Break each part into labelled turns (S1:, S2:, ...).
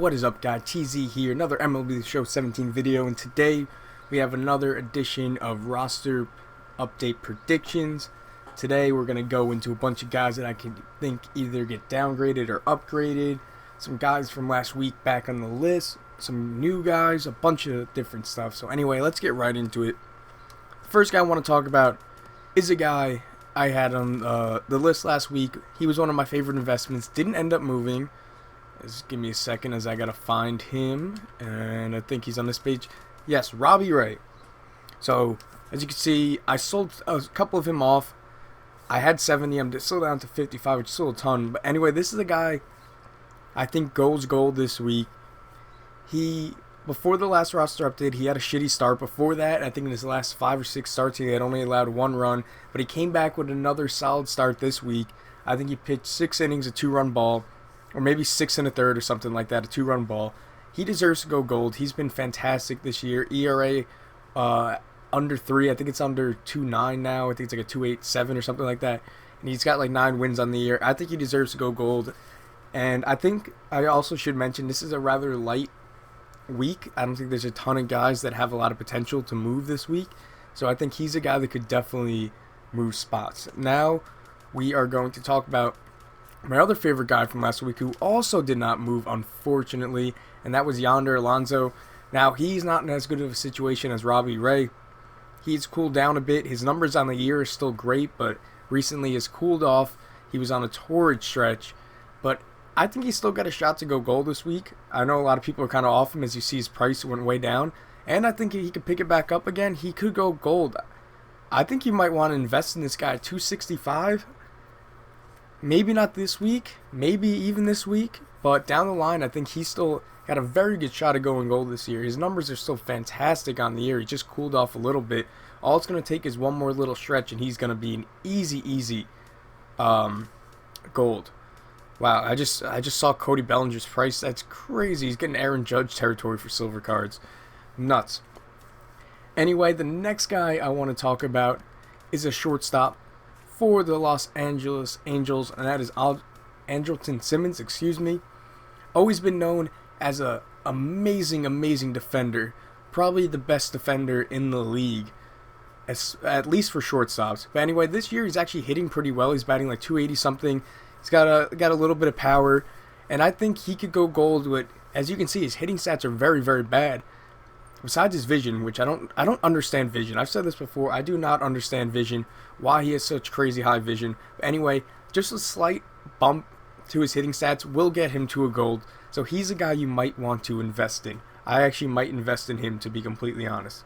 S1: What is up, guys? TZ here, another MLB Show 17 video, and today we have another edition of roster update predictions. Today we're going to go into a bunch of guys that I can think either get downgraded or upgraded, some guys from last week back on the list, some new guys, a bunch of different stuff. So anyway, let's get right into it. The first guy I want to talk about is a guy I had on the list last week. He was one of my favorite investments, didn't end up moving. Just give me a second as I gotta find him, and I think he's on this page. Yes, Robbie Ray. So as you can see, I sold a couple of him off. I had 70. I'm still down to 55, which is still a ton. But anyway, this is a guy I think goes gold this week. Before the last roster update, he had a shitty start. Before that, I think in his last 5 or 6 starts, he had only allowed 1 run. But he came back with another solid start this week. I think he pitched 6 innings, a 2-run ball. Or maybe 6 1/3 or something like that, a 2-run ball. He deserves to go gold. He's been fantastic this year. ERA under 3. I think it's under 2.9 now. I think it's like a 2.87 or something like that. And he's got like 9 wins on the year. I think he deserves to go gold. And I think I also should mention this is a rather light week. I don't think there's a ton of guys that have a lot of potential to move this week. So I think he's a guy that could definitely move spots. Now we are going to talk about my other favorite guy from last week who also did not move, unfortunately, and that was Yonder Alonso. Now, he's not in as good of a situation as Robbie Ray. He's cooled down a bit. His numbers on the year are still great, but recently has cooled off. He was on a torrid stretch, but I think he's still got a shot to go gold this week. I know a lot of people are kind of off him as you see his price went way down, and I think he could pick it back up again. He could go gold. I think you might want to invest in this guy at 265. Maybe not this week, maybe even this week, but down the line, I think he's still got a very good shot of going gold this year. His numbers are still fantastic on the year. He just cooled off a little bit. All it's going to take is one more little stretch, and he's going to be an easy gold. Wow, I just saw Cody Bellinger's price. That's crazy. He's getting Aaron Judge territory for silver cards. Nuts. Anyway, the next guy I want to talk about is a shortstop for the Los Angeles Angels, and that is Andrelton Simmons, Always been known as a amazing defender. Probably the best defender in the league, at least for shortstops. But anyway, this year he's actually hitting pretty well. He's batting like 280 something. He's got a little bit of power, and I think he could go gold with, as you can see, his hitting stats are very bad. Besides his vision, which I don't understand vision. I've said this before. I do not understand vision. Why he has such crazy high vision. But anyway, just a slight bump to his hitting stats will get him to a gold. So he's a guy you might want to invest in. I actually might invest in him, to be completely honest.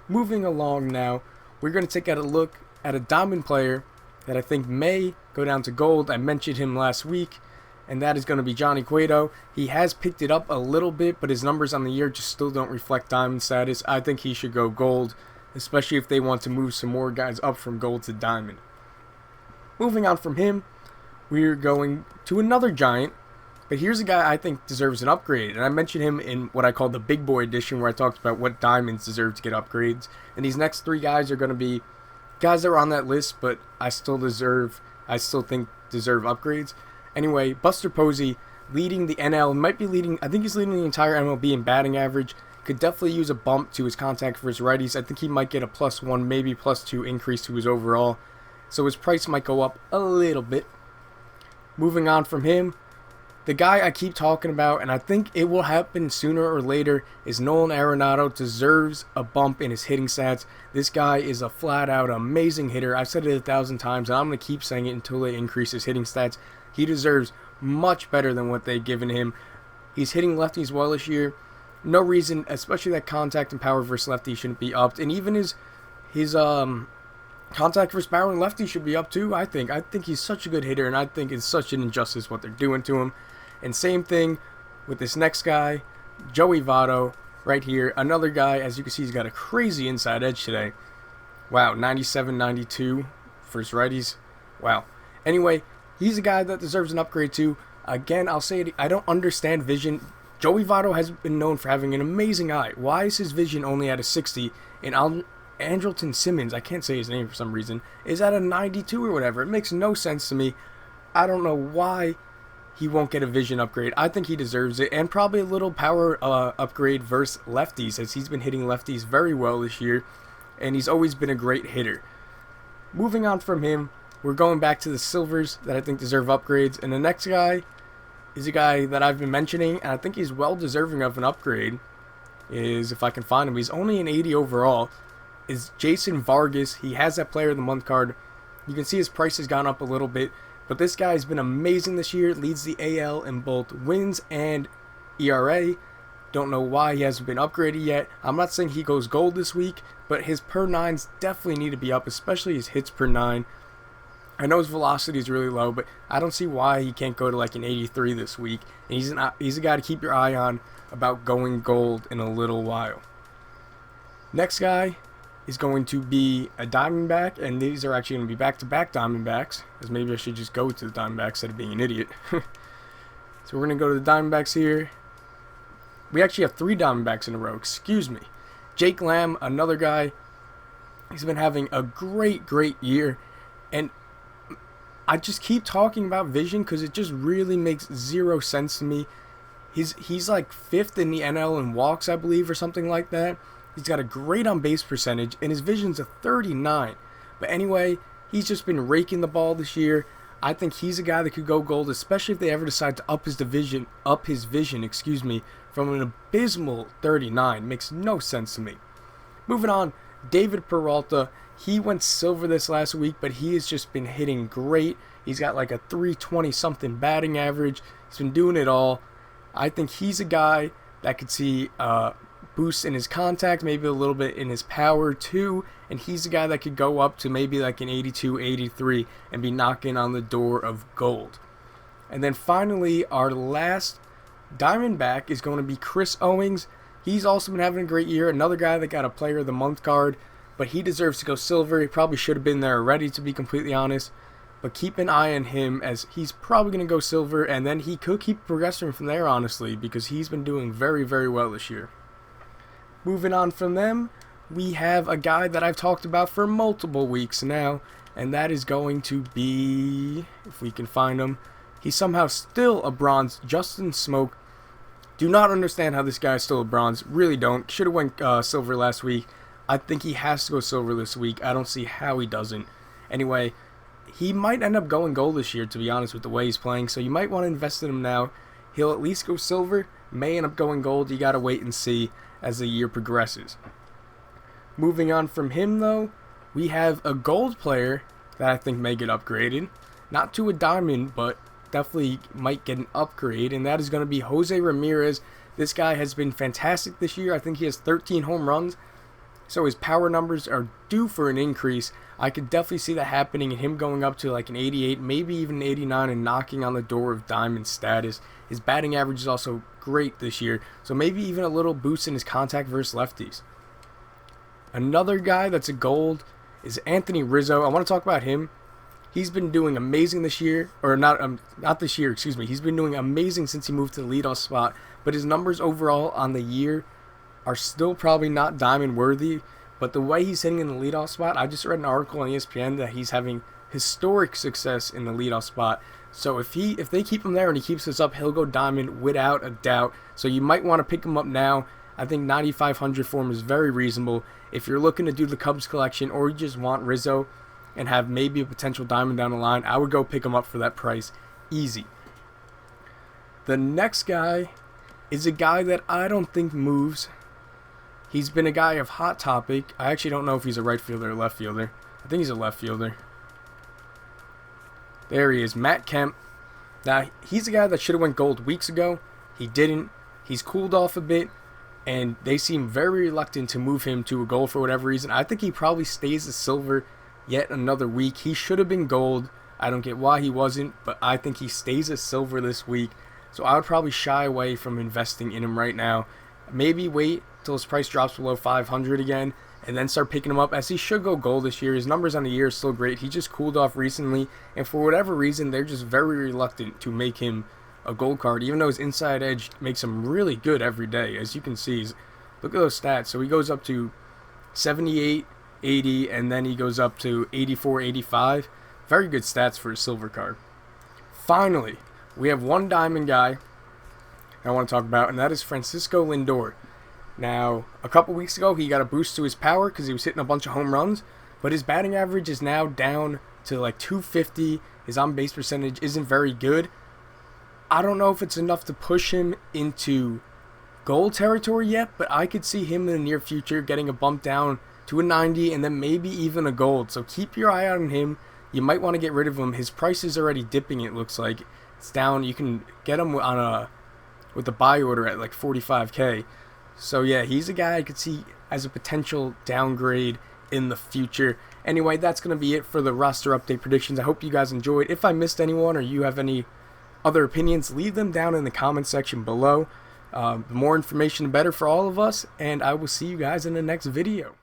S1: Moving along now, we're going to take a look at a diamond player that I think may go down to gold. I mentioned him last week, and that is going to be Johnny Cueto. He has picked it up a little bit, but his numbers on the year just still don't reflect diamond status. I think he should go gold, especially if they want to move some more guys up from gold to diamond. Moving on from him, we're going to another giant, but here's a guy I think deserves an upgrade, and I mentioned him in what I call the big boy edition, where I talked about what diamonds deserve to get upgrades, and these next 3 guys are going to be guys that are on that list, but I still think deserve upgrades. Anyway, Buster Posey leading the NL, I think he's leading the entire MLB in batting average. Could definitely use a bump to his contact for his righties. I think he might get a +1, maybe +2 increase to his overall. So his price might go up a little bit. Moving on from him, the guy I keep talking about, and I think it will happen sooner or later, is Nolan Arenado. Deserves a bump in his hitting stats. This guy is a flat-out amazing hitter. I've said it 1,000 times, and I'm going to keep saying it until they increase his hitting stats. He deserves much better than what they've given him. He's hitting lefties well this year. No reason, especially that contact and power versus lefty, shouldn't be upped. And even his contact versus power and lefty should be up too, I think. I think he's such a good hitter, and I think it's such an injustice what they're doing to him. And same thing with this next guy, Joey Votto, right here. Another guy, as you can see, he's got a crazy inside edge today. Wow, 97-92 for his righties. Wow. Anyway, he's a guy that deserves an upgrade too. Again, I'll say it, I don't understand vision. Joey Votto has been known for having an amazing eye. Why is his vision only at a 60? And Andrelton Simmons, I can't say his name for some reason, is at a 92 or whatever. It makes no sense to me. I don't know why he won't get a vision upgrade. I think he deserves it, and probably a little power upgrade versus lefties, as he's been hitting lefties very well this year, and he's always been a great hitter. Moving on from him, we're going back to the silvers that I think deserve upgrades, and the next guy is a guy that I've been mentioning, and I think he's well deserving of an upgrade, is, if I can find him, he's only an 80 overall, is Jason Vargas. He has that Player of the Month card. You can see his price has gone up a little bit, but this guy has been amazing this year, leads the AL in both wins and ERA. Don't know why he hasn't been upgraded yet. I'm not saying he goes gold this week, but his per nines definitely need to be up, especially his hits per nine. I know his velocity is really low, but I don't see why he can't go to like an 83 this week. And he's a guy to keep your eye on about going gold in a little while. Next guy is going to be a Diamondback, and these are actually going to be back-to-back Diamondbacks, as maybe I should just go to the Diamondbacks instead of being an idiot. So we're going to go to the Diamondbacks here. We actually have 3 Diamondbacks in a row, excuse me. Jake Lamb, another guy, he's been having a great year, and I just keep talking about vision because it just really makes zero sense to me. He's like 5th in the NL in walks, I believe, or something like that. He's got a great on-base percentage, and his vision's a 39. But anyway, he's just been raking the ball this year. I think he's a guy that could go gold, especially if they ever decide to up his vision, from an abysmal 39. Makes no sense to me. Moving on, David Peralta. He went silver this last week, but he has just been hitting great. He's got like a 320-something batting average. He's been doing it all. I think he's a guy that could see boosts in his contact, maybe a little bit in his power too, and he's a guy that could go up to maybe like an 82, 83 and be knocking on the door of gold. And then finally, our last Diamondback is going to be Chris Owings. He's also been having a great year, another guy that got a Player of the Month card, but he deserves to go silver. He probably should have been there already, to be completely honest. But keep an eye on him, as he's probably going to go silver, and then he could keep progressing from there, honestly, because he's been doing very well this year. Moving on from them, we have a guy that I've talked about for multiple weeks now, and that is going to be, if we can find him, he's somehow still a bronze, Justin Smoke. Do not understand how this guy is still a bronze, really don't. Should have went silver last week. I think he has to go silver this week. I don't see how he doesn't. Anyway, he might end up going gold this year, to be honest, with the way he's playing, so you might want to invest in him now. He'll at least go silver, may end up going gold. You got to wait and see as the year progresses. Moving on from him, though, we have a gold player that I think may get upgraded. Not to a diamond, but definitely might get an upgrade, and that is going to be Jose Ramirez. This guy has been fantastic this year. I think he has 13 home runs, so his power numbers are due for an increase. I could definitely see that happening and him going up to like an 88, maybe even an 89 and knocking on the door of diamond status. His batting average is also great this year, so maybe even a little boost in his contact versus lefties. Another guy that's a gold is Anthony Rizzo. I want to talk about him. He's been doing amazing this year, or not this year, excuse me. He's been doing amazing since he moved to the leadoff spot, but his numbers overall on the year are still probably not diamond worthy. But the way he's hitting in the leadoff spot, I just read an article on ESPN that he's having historic success in the leadoff spot. So if they keep him there and he keeps this up, he'll go diamond without a doubt. So you might want to pick him up now. I think 9,500 for him is very reasonable. If you're looking to do the Cubs collection, or you just want Rizzo and have maybe a potential diamond down the line, I would go pick him up for that price. Easy. The next guy is a guy that I don't think moves. He's been a guy of Hot Topic. I actually don't know if he's a right fielder or left fielder. I think he's a left fielder. There he is, Matt Kemp. Now, he's a guy that should have went gold weeks ago. He didn't. He's cooled off a bit, and they seem very reluctant to move him to a gold for whatever reason. I think he probably stays a silver yet another week. He should have been gold. I don't get why he wasn't, but I think he stays a silver this week. So I would probably shy away from investing in him right now. Maybe wait till his price drops below 500 again, and then start picking him up, as he should go gold this year. His numbers on the year are still great. He just cooled off recently, and for whatever reason, they're just very reluctant to make him a gold card, even though his inside edge makes him really good every day. As you can see, look at those stats. So he goes up to 78, 80, and then he goes up to 84, 85. Very good stats for a silver card. Finally, we have one diamond guy I want to talk about, and that is Francisco Lindor. Now, a couple weeks ago, he got a boost to his power because he was hitting a bunch of home runs, but his batting average is now down to like 250. His on-base percentage isn't very good. I don't know if it's enough to push him into gold territory yet, but I could see him in the near future getting a bump down to a 90 and then maybe even a gold. So keep your eye on him. You might want to get rid of him. His price is already dipping, it looks like. It's down. You can get him with a buy order at like 45K. So yeah, he's a guy I could see as a potential downgrade in the future. Anyway, that's going to be it for the roster update predictions. I hope you guys enjoyed. If I missed anyone or you have any other opinions, leave them down in the comment section below. The more information, the better for all of us, and I will see you guys in the next video.